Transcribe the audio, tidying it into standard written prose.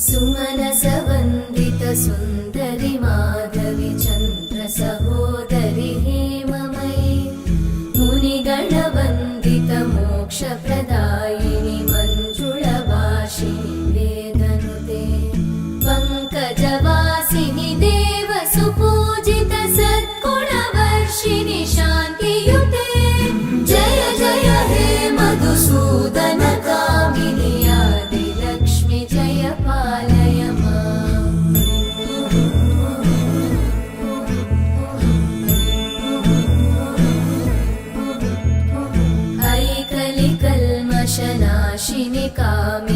सुमनसवन्दित सुन्दरि माधवि चन्द्र सहोदरि हेममयि मुनिगणवन्दित मोक्षप्रदायिनि मञ्जुळभाषिणि वेदनुते पङ्कजवासिनि देवसुपूजित सद्गुणवर्षिणि शान्तियुते जय जय हे मधुसूदन कामिनि आदिलक्ष्मि जय पालय माम्। ऐकलिकल्मषनाशिनि कामि